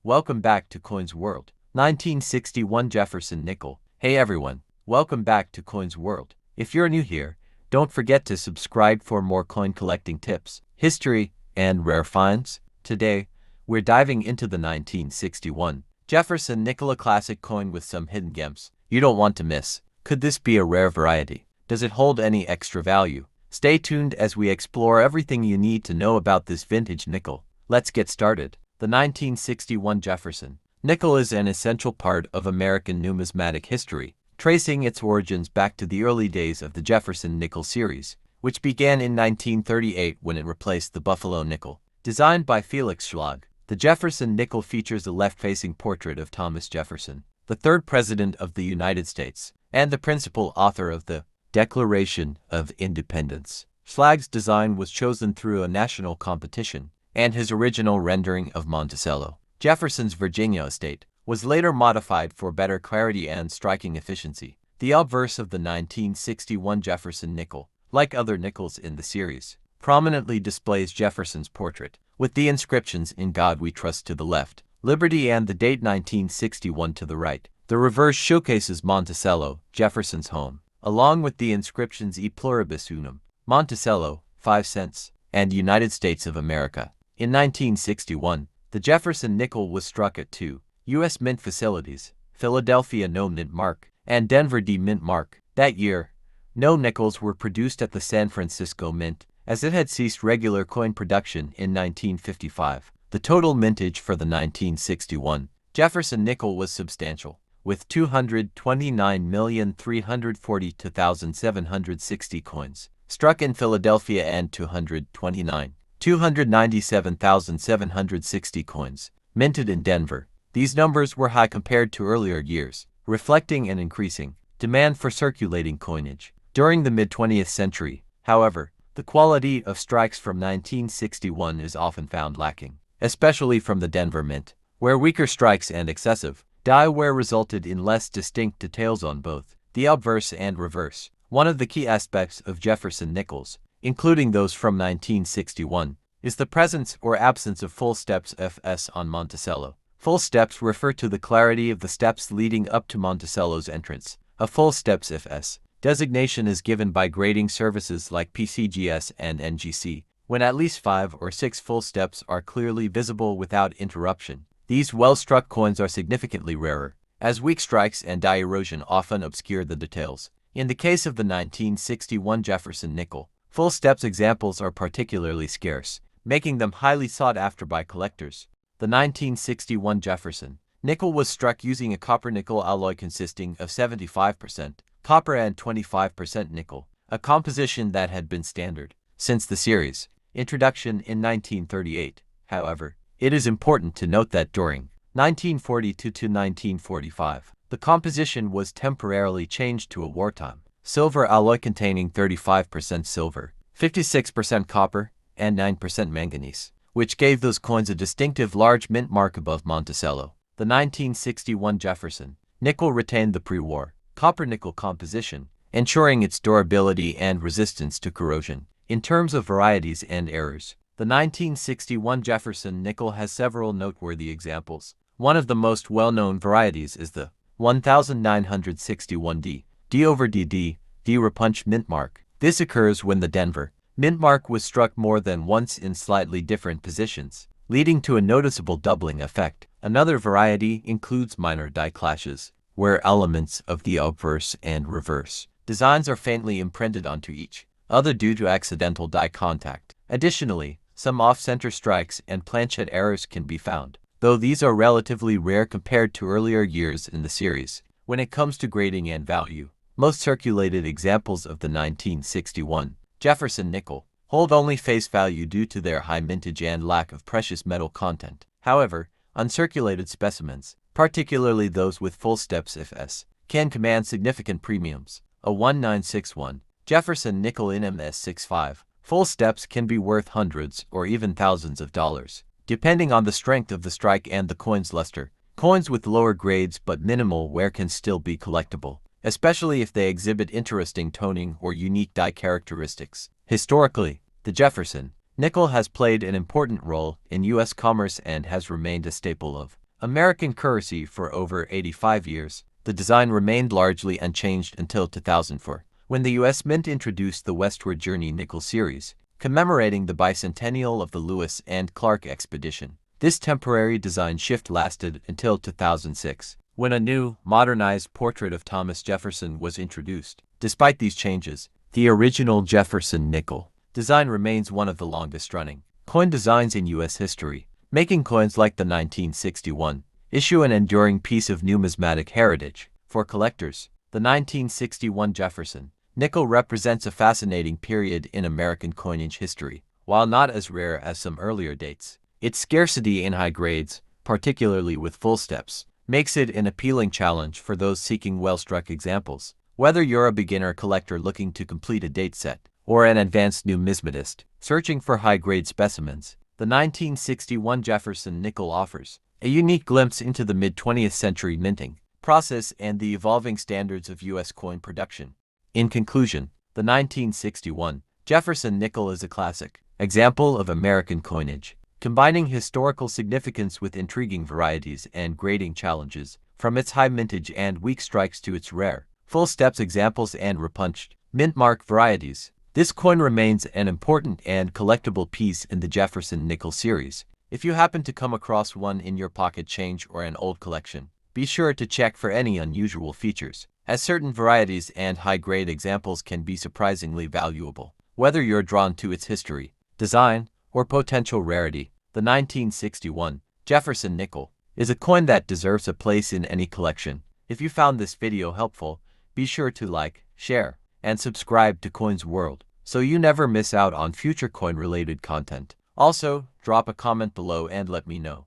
welcome back to Coins World. 1961 Jefferson Nickel. Hey everyone, welcome back to Coins World. If you're new here, don't forget to subscribe for more coin collecting tips, history, and rare finds. Today, we're diving into the 1961 Jefferson Nickel, a classic coin with some hidden gems you don't want to miss. Could this be a rare variety? Does it hold any extra value? Stay tuned as we explore everything you need to know about this vintage nickel. Let's get started. The 1961 Jefferson nickel is an essential part of American numismatic history, tracing its origins back to the early days of the Jefferson nickel series, which began in 1938 when it replaced the Buffalo nickel. Designed by Felix Schlag, the Jefferson nickel features a left-facing portrait of Thomas Jefferson, the third president of the United States, and the principal author of the Declaration of Independence. Schlag's design was chosen through a national competition, and his original rendering of Monticello Jefferson's Virginia estate was later modified for better clarity and striking efficiency. The obverse of the 1961 Jefferson nickel, like other nickels in the series, prominently displays Jefferson's portrait, with the inscriptions "In God We Trust" to the left, "Liberty" and the date 1961 to the right. The reverse showcases Monticello, Jefferson's home, along with the inscriptions "E Pluribus Unum," Monticello, 5 cents, and United States of America. In 1961, the Jefferson nickel was struck at two U.S. mint facilities, Philadelphia No Mint Mark and Denver D Mint Mark. That year, no nickels were produced at the San Francisco Mint, as it had ceased regular coin production in 1955. The total mintage for the 1961 Jefferson nickel was substantial, with 229,342,760 coins struck in Philadelphia and 297,760 coins minted in Denver. These numbers were high compared to earlier years, reflecting an increasing demand for circulating coinage. During the mid-20th century, however, the quality of strikes from 1961 is often found lacking, especially from the Denver Mint, where weaker strikes and excessive die wear resulted in less distinct details on both the obverse and reverse. One of the key aspects of Jefferson nickels, including those from 1961, is the presence or absence of full steps FS on Monticello. Full steps refer to the clarity of the steps leading up to Monticello's entrance. A full steps FS designation is given by grading services like PCGS and NGC, when at least 5 or 6 full steps are clearly visible without interruption. These well-struck coins are significantly rarer, as weak strikes and die erosion often obscure the details. In the case of the 1961 Jefferson nickel, full steps examples are particularly scarce, making them highly sought after by collectors. The 1961 Jefferson nickel was struck using a copper-nickel alloy consisting of 75% copper and 25% nickel, a composition that had been standard since the series' introduction in 1938. However, it is important to note that during 1942 to 1945, the composition was temporarily changed to a wartime silver alloy containing 35% silver, 56% copper, and 9% manganese, which gave those coins a distinctive large mint mark above Monticello. The 1961 Jefferson nickel retained the pre-war copper-nickel composition, ensuring its durability and resistance to corrosion. In terms of varieties and errors, the 1961 Jefferson nickel has several noteworthy examples. One of the most well-known varieties is the 1961D, D over DD, D repunch mint mark. This occurs when the Denver mint mark was struck more than once in slightly different positions, leading to a noticeable doubling effect. Another variety includes minor die clashes, where elements of the obverse and reverse designs are faintly imprinted onto each other due to accidental die contact. Additionally, some off-center strikes and planchet errors can be found, though these are relatively rare compared to earlier years in the series. When it comes to grading and value, most circulated examples of the 1961 Jefferson nickel hold only face value due to their high mintage and lack of precious metal content. However, uncirculated specimens, particularly those with full steps FS, can command significant premiums. A 1961 Jefferson nickel in MS65 full steps can be worth hundreds or even thousands of dollars, depending on the strength of the strike and the coin's luster. Coins with lower grades but minimal wear can still be collectible, especially if they exhibit interesting toning or unique die characteristics. Historically, the Jefferson nickel has played an important role in U.S. commerce and has remained a staple of American currency for over 85 years. The design remained largely unchanged until 2004, when the U.S. Mint introduced the Westward Journey nickel series, commemorating the bicentennial of the Lewis and Clark expedition. This temporary design shift lasted until 2006, when a new, modernized portrait of Thomas Jefferson was introduced. Despite these changes, the original Jefferson nickel design remains one of the longest-running coin designs in U.S. history, making coins like the 1961 issue an enduring piece of numismatic heritage. For collectors, the 1961 Jefferson nickel represents a fascinating period in American coinage history. While not as rare as some earlier dates, its scarcity in high grades, particularly with full steps, makes it an appealing challenge for those seeking well-struck examples. Whether you're a beginner collector looking to complete a date set, or an advanced numismatist searching for high-grade specimens, the 1961 Jefferson nickel offers a unique glimpse into the mid-20th century minting process and the evolving standards of U.S. coin production. In conclusion, the 1961 Jefferson nickel is a classic example of American coinage, combining historical significance with intriguing varieties and grading challenges. From its high mintage and weak strikes to its rare, full steps examples and repunched, mint mark varieties, this coin remains an important and collectible piece in the Jefferson nickel series. If you happen to come across one in your pocket change or an old collection, be sure to check for any unusual features, as certain varieties and high-grade examples can be surprisingly valuable. Whether you're drawn to its history, design, or potential rarity, the 1961 Jefferson nickel is a coin that deserves a place in any collection. If you found this video helpful, be sure to like, share, and subscribe to Coins World so you never miss out on future coin-related content. Also, drop a comment below and let me know.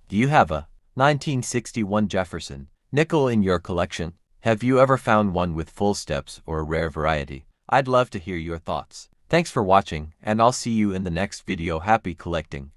Do you have a 1961 Jefferson nickel in your collection? Have you ever found one with full steps or a rare variety? I'd love to hear your thoughts. Thanks for watching, and I'll see you in the next video. Happy collecting!